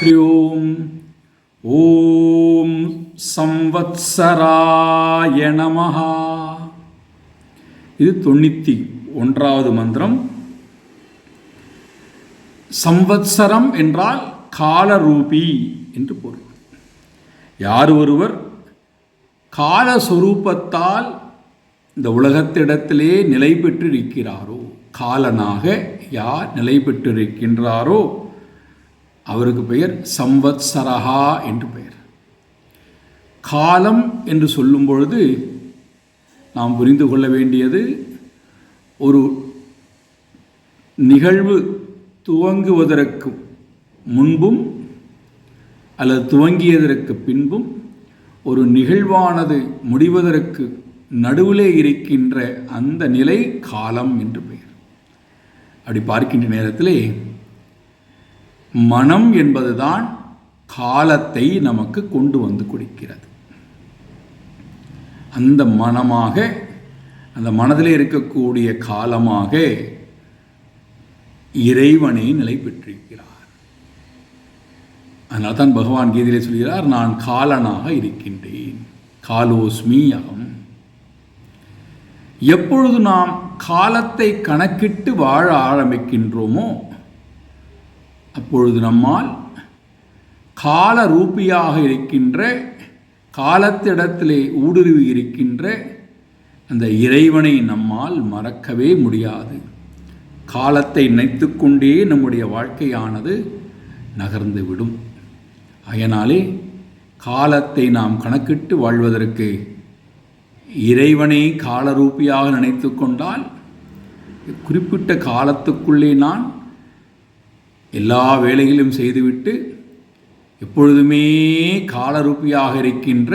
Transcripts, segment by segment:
ஹரி ஓம். ஓம் சம்வத்சராய நமஹ. இது 91வது மந்திரம். சம்வத்சரம் என்றால் காலரூபி என்று பொருள். யார் ஒருவர் காலஸ்வரூபத்தால் இந்த உலகத்திடத்திலே நிலை பெற்றிருக்கிறாரோ, காலனாக யார் நிலை பெற்றிருக்கின்றாரோ அவருக்கு பெயர் சம்வத்சரஹா என்று பெயர். காலம் என்று சொல்லும் பொழுது நாம் புரிந்து கொள்ள வேண்டியது, ஒரு நிகழ்வு துவங்குவதற்கு முன்பும் அல்லது துவங்கியதற்கு பின்பும் ஒரு நிகழ்வானது முடிவதற்கு நடுவிலே இருக்கின்ற அந்த நிலை காலம் என்று பெயர். அப்படி பார்க்கின்ற நேரத்திலே மனம் என்பதுதான் காலத்தை நமக்கு கொண்டு வந்து கொடுக்கிறது. அந்த மனமாக, அந்த மனதிலே இருக்கக்கூடிய காலமாக இறைவனை நிலை பெற்றிருக்கிறார். அதனால் தான் பகவான் கீதையிலே சொல்கிறார், நான் காலனாக இருக்கின்றேன், காலோஸ்மி அகம். எப்பொழுது நாம் காலத்தை கணக்கிட்டு வாழ ஆரம்பிக்கின்றோமோ அப்பொழுது நம்மால் கால ரூபியாக இருக்கின்ற, காலத்திடத்திலே ஊடுருவி இருக்கின்ற அந்த இறைவனை நம்மால் மறக்கவே முடியாது. காலத்தை நினைத்து கொண்டே நம்முடைய வாழ்க்கையானது நகர்ந்துவிடும். அதனாலே காலத்தை நாம் கணக்கிட்டு வாழ்வதற்கு இறைவனை காலரூபியாக நினைத்து கொண்டால், குறிப்பிட்ட காலத்துக்குள்ளே நான் எல்லா வேலைகளும் செய்துவிட்டு எப்பொழுதுமே காலரூபியாக இருக்கின்ற,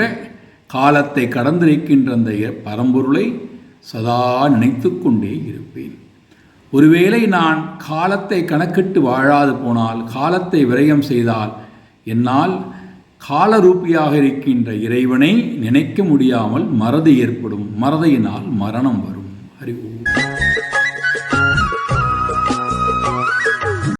காலத்தை கடந்திருக்கின்ற அந்த பரம்பொருளை சதா நினைத்து கொண்டே இருப்பேன். ஒருவேளை நான் காலத்தை கணக்கிட்டு வாழாது போனால், காலத்தை விரயம் செய்தால், என்னால் காலரூபியாக இருக்கின்ற இறைவனை நினைக்க முடியாமல் மறதி ஏற்படும். மறதியினால் மரணம் வரும். ஹரி ஓம்.